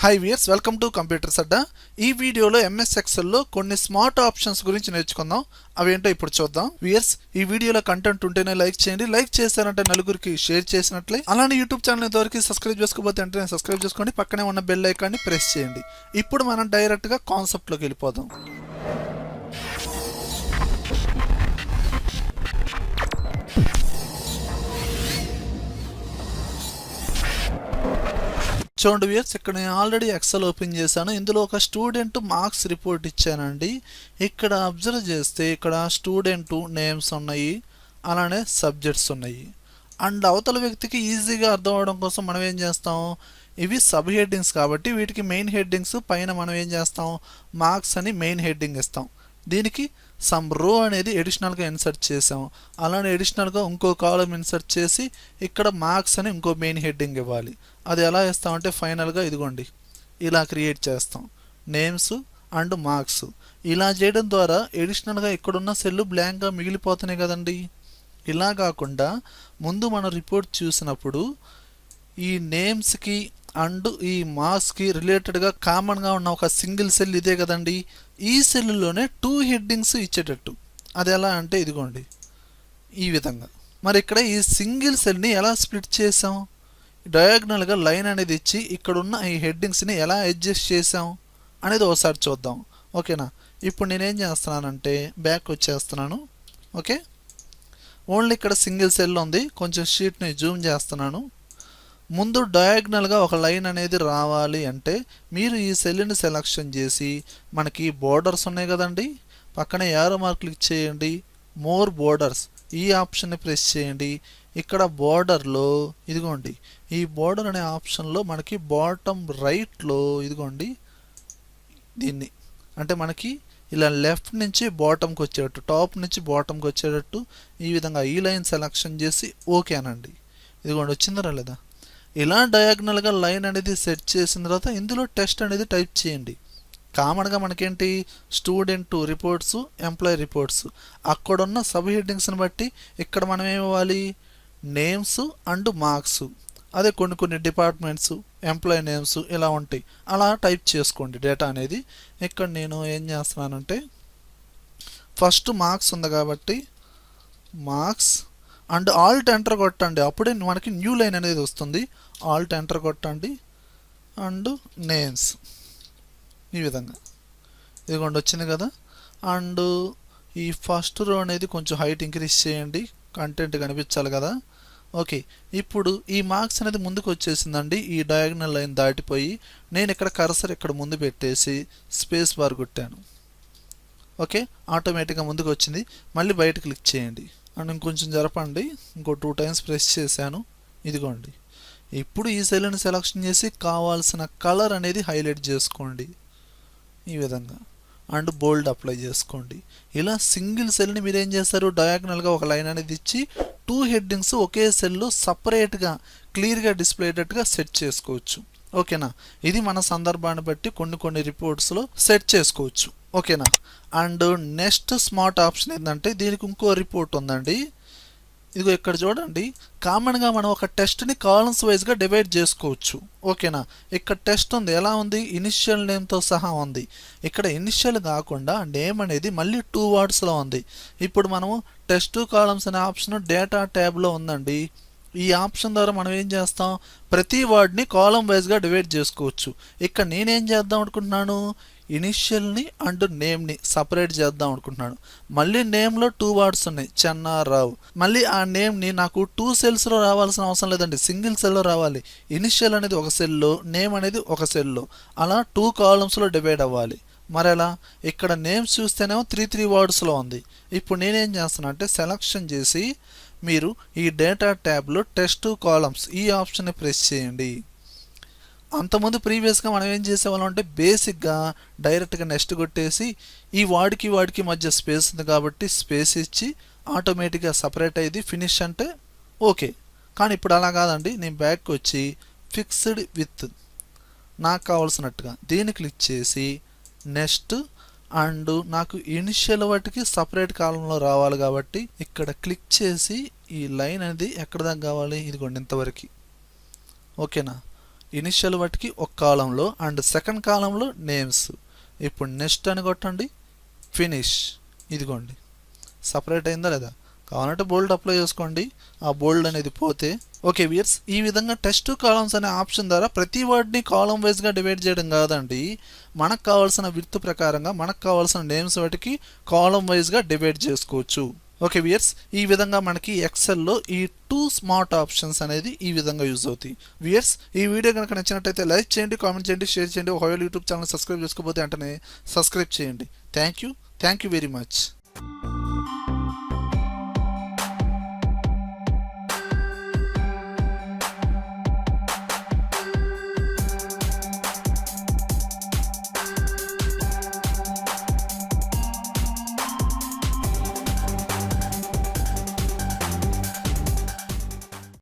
Hi viewers, welcome to computers Adda. ఈ వీడియోలో MS ఎక్సెల్లో కొన్ని స్మార్ట్ ఆప్షన్స్ గురించి నేర్చుకుందాం. అవేంటో ఇప్పుడు చూద్దాం. వియర్స్, ఈ వీడియోలో కంటెంట్ ఉంటేనే లైక్ చేయండి. లైక్ చేశారంటే నలుగురికి షేర్ చేసినట్లే. అలానే యూట్యూబ్ ఛానల్ ఇంతవరకు సబ్స్క్రైబ్ చేసుకోకపోతే వెంటనే సబ్స్క్రైబ్ చేసుకోండి. పక్కనే ఉన్న బెల్ ఐకాన్ని ప్రెస్ చేయండి. ఇప్పుడు మనం డైరెక్ట్గా కాన్సెప్ట్లోకి వెళ్ళిపోదాం. చూడండి వ్యూయర్స్, ఇక్కడ నేను ఆల్రెడీ ఎక్సెల్ ఓపెన్ చేశాను. ఇందులో ఒక స్టూడెంట్ మార్క్స్ రిపోర్ట్ ఇచ్చానండి. ఇక్కడ అబ్జర్వ్ చేస్తే ఇక్కడ స్టూడెంట్ నేమ్స్ ఉన్నాయి, అలానే సబ్జెక్ట్స్ ఉన్నాయి. అండ్ అవతల వ్యక్తికి ఈజీగా అర్థం అవడం కోసం మనం ఏం చేస్తాం, ఇవి సబ్ హెడ్డింగ్స్ కాబట్టి వీటికి మెయిన్ హెడ్డింగ్స్ పైన మనం ఏం చేస్తాం, మార్క్స్ అని మెయిన్ హెడ్డింగ్ ఇస్తాం. దీనికి సమ్ రో అనేది ఎడిషనల్గా ఇన్సర్ట్ చేసాం. అలానే ఎడిషనల్గా ఇంకో కాలం ఇన్సర్ట్ చేసి ఇక్కడ మార్క్స్ అని ఇంకో మెయిన్ హెడ్డింగ్ ఇవ్వాలి. అది ఎలా ఇస్తామంటే ఫైనల్గా ఇదిగోండి ఇలా క్రియేట్ చేస్తాం, నేమ్స్ అండ్ మార్క్స్. ఇలా చేయడం ద్వారా ఎడిషనల్గా ఇక్కడున్న సెల్లు బ్లాంక్గా మిగిలిపోతున్నాయి కదండి. ఇలా కాకుండా ముందు మనం రిపోర్ట్ చూసినప్పుడు ఈ నేమ్స్కి అండ్ ఈ మార్క్స్కి రిలేటెడ్గా కామన్గా ఉన్న ఒక సింగిల్ సెల్ ఇదే కదండి. ఈ సెల్లులోనే 2 హెడ్డింగ్స్ ఇచ్చేటట్టు. అది ఎలా అంటే ఇదిగోండి ఈ విధంగా. మరి ఇక్కడ ఈ సింగిల్ సెల్ని ఎలా స్ప్లిట్ చేసాం, డయాగ్నల్గా లైన్ అనేది ఇచ్చి ఇక్కడున్న ఈ హెడ్డింగ్స్ని ఎలా అడ్జస్ట్ చేసాం అనేది ఒకసారి చూద్దాం. ఓకేనా. ఇప్పుడు నేనేం చేస్తున్నానంటే బ్యాక్ వచ్చేస్తున్నాను. ఓకే, ఓన్లీ ఇక్కడ సింగిల్ సెల్ ఉంది. కొంచెం షీట్ని జూమ్ చేస్తున్నాను. ముందు డయాగ్నల్గా ఒక లైన్ అనేది రావాలి అంటే మీరు ఈ సెల్ని సెలెక్షన్ చేసి, మనకి బోర్డర్స్ ఉన్నాయి కదండి, పక్కనే యారో మార్క్ క్లిక్ చేయండి, మోర్ బోర్డర్స్ ఈ ఆప్షన్ని ప్రెస్ చేయండి. ఇక్కడ బోర్డర్లో ఇదిగోండి ఈ బోర్డర్ అనే ఆప్షన్లో మనకి బాటమ్ రైట్లో ఇదిగోండి దీన్ని అంటే మనకి ఇలా లెఫ్ట్ నుంచి బాటమ్కి వచ్చేటట్టు, టాప్ నుంచి బాటమ్కి వచ్చేటట్టు ఈ విధంగా ఈ లైన్ సెలెక్షన్ చేసి ఓకే అనండి. ఇదిగోండి వచ్చిందా లేదా. ఇలా డయాగ్నల్గా లైన్ అనేది సెట్ చేసిన తర్వాత ఇందులో టెస్ట్ అనేది టైప్ చేయండి. కామన్గా మనకేంటి స్టూడెంట్ రిపోర్ట్స్, ఎంప్లాయీ రిపోర్ట్స్, అక్కడున్న సబ్ హెడ్డింగ్స్ని బట్టి ఇక్కడ మనం ఏమివ్వాలి, నేమ్స్ అండ్ మార్క్స్. అదే కొన్ని డిపార్ట్మెంట్స్, ఎంప్లాయీ నేమ్స్ ఇలా ఉంటాయి. అలా టైప్ చేసుకోండి డేటా అనేది. ఇక్కడ నేను ఏం చేస్తున్నానంటే ఫస్ట్ మార్క్స్ ఉంది కాబట్టి మార్క్స్ అండ్ ఆల్ట్ ఎంటర్ కొట్టండి, అప్పుడే మనకి న్యూ లైన్ అనేది వస్తుంది. ఆల్ట్ ఎంటర్ కొట్టండి అండ్ నేమ్స్ ఈ విధంగా ఇదిగోండి వచ్చింది కదా. అండ్ ఈ ఫస్ట్ రో అనేది కొంచెం హైట్ ఇంక్రీజ్ చేయండి, కంటెంట్ కనిపించాలి కదా. ఓకే, ఇప్పుడు ఈ మార్క్స్ అనేది ముందుకు వచ్చేసిందండి. ఈ డయాగ్నల్ లైన్ దాటిపోయి నేను ఇక్కడ కర్సర్ ఇక్కడ ముందు పెట్టేసి స్పేస్ బార్ కొట్టాను. ఓకే, ఆటోమేటిక్గా ముందుకు వచ్చింది. మళ్ళీ బయట క్లిక్ చేయండి అండ్ ఇంకొంచెం జరపండి, ఇంకో 2 టైమ్స్ ప్రెస్ చేశాను. ఇదిగోండి ఇప్పుడు ఈ సెల్ని సెలెక్షన్ చేసి కావాల్సిన కలర్ అనేది హైలైట్ చేసుకోండి ఈ విధంగా అండ్ బోల్డ్ అప్లై చేసుకోండి. ఇలా సింగిల్ సెల్ని మీరు ఏం చేస్తారు, డయాగ్నల్గా ఒక లైన్ అనేది ఇచ్చి 2 హెడ్డింగ్స్ ఒకే సెల్లో సపరేట్గా క్లియర్గా డిస్ప్లే అయ్యేటట్టుగా సెట్ చేసుకోవచ్చు. ఓకేనా. ఇది మన సందర్భాన్ని బట్టి కొన్ని రిపోర్ట్స్లో సెట్ చేసుకోవచ్చు. ఓకేనా. అండ్ నెక్స్ట్ స్మార్ట్ ఆప్షన్ ఏంటంటే దీనికి ఇంకో రిపోర్ట్ ఉందండి. ఇదిగో ఇక్కడ చూడండి, కామన్గా మనం ఒక టెస్ట్ని కాలమ్స్ వైజ్గా డివైడ్ చేసుకోవచ్చు. ఓకేనా. ఇక్కడ టెస్ట్ ఉంది, ఎలా ఉంది, ఇనిషియల్ నేమ్తో సహా ఉంది. ఇక్కడ ఇనిషియల్ కాకుండా నేమ్ అనేది మళ్ళీ 2 వర్డ్స్లో ఉంది. ఇప్పుడు మనము టెస్ట్ కాలమ్స్ అనే ఆప్షన్ డేటా ట్యాబ్లో ఉందండి. ఈ ఆప్షన్ ద్వారా మనం ఏం చేస్తాం, ప్రతి వర్డ్ని కాలం వైజ్గా డివైడ్ చేసుకోవచ్చు. ఇక్కడ నేనేం చేద్దాం అనుకుంటున్నాను, ఇనిషియల్ని అండ్ నేమ్ని సపరేట్ చేద్దాం అనుకుంటున్నాను. మళ్ళీ నేమ్లో 2 వర్డ్స్ ఉన్నాయి, చెన్నారావు. మళ్ళీ ఆ నేమ్ని నాకు 2 సెల్స్లో రావాల్సిన అవసరం లేదండి, సింగిల్ సెల్లో రావాలి. ఇనిషియల్ అనేది ఒక సెల్లో, నేమ్ అనేది ఒక సెల్లో, అలా 2 కాలమ్స్లో డివైడ్ అవ్వాలి. మరెలా, ఇక్కడ నేమ్స్ చూస్తేనేమో 3 వర్డ్స్లో ఉంది. ఇప్పుడు నేనేం చేస్తాను అంటే సెలక్షన్ చేసి మీరు ఈ డేటా ట్యాబ్లో టెస్ట్ కాలమ్స్ ఈ ఆప్షన్ని ప్రెస్ చేయండి. అంతకుముందు ప్రీవియస్గా మనం ఏం చేసేవాళ్ళం అంటే బేసిక్గా డైరెక్ట్గా నెక్స్ట్ కొట్టేసి ఈ వాడికి మధ్య స్పేస్ ఉంది కాబట్టి స్పేస్ ఇచ్చి ఆటోమేటిక్గా సపరేట్ అయ్యింది, ఫినిష్ అంటే ఓకే. కానీ ఇప్పుడు అలా కాదండి, నేను బ్యాక్ వచ్చి ఫిక్స్డ్ విత్ నాకు కావాల్సినట్టుగా దీన్ని క్లిక్ చేసి నెక్స్ట్ అండ్ నాకు ఇనిషియల్ వాటికి సపరేట్ కాలంలో రావాలి కాబట్టి ఇక్కడ క్లిక్ చేసి ఈ లైన్ అనేది ఎక్కడ దాకా కావాలి, ఇదిగోండి ఇంతవరకు. ఓకేనా, ఇనిషియల్ వాటికి ఒక కాలంలో అండ్ సెకండ్ కాలంలో నేమ్స్. ఇప్పుడు నెక్స్ట్ అని కొట్టండి, ఫినిష్. ఇదిగోండి సపరేట్ అయిందా లేదా? కావాలంటే బోల్డ్ అప్లై చేసుకోండి, ఆ బోల్డ్ అనేది పోతే. ఓకే వ్యూయర్స్, ఈ విధంగా టెస్ట్ కాలమ్స్ అనే ఆప్షన్ ద్వారా ప్రతి వర్డ్ని కాలం వైజ్గా డివైడ్ చేయడం కాదండి, మనకు కావాల్సిన విడ్త్ ప్రకారంగా మనకు కావాల్సిన నేమ్స్ వాటికి కాలం వైజ్గా డివైడ్ చేసుకోవచ్చు. ఓకే వ్యూయర్స్, ఈ విధంగా మనకి ఎక్సెల్లో ఈ 2 స్మార్ట్ ఆప్షన్స్ అనేది ఈ విధంగా యూజ్ అవుతాయి. వ్యూయర్స్, ఈ వీడియో కనుక నచ్చినట్టయితే లైక్ చేయండి, కామెంట్ చేయండి, షేర్ చేయండి. ఒకవేళ యూట్యూబ్ ఛానల్ సబ్స్క్రైబ్ చేసుకోకపోతే వెంటనే సబ్స్క్రైబ్ చేయండి. Thank you very much.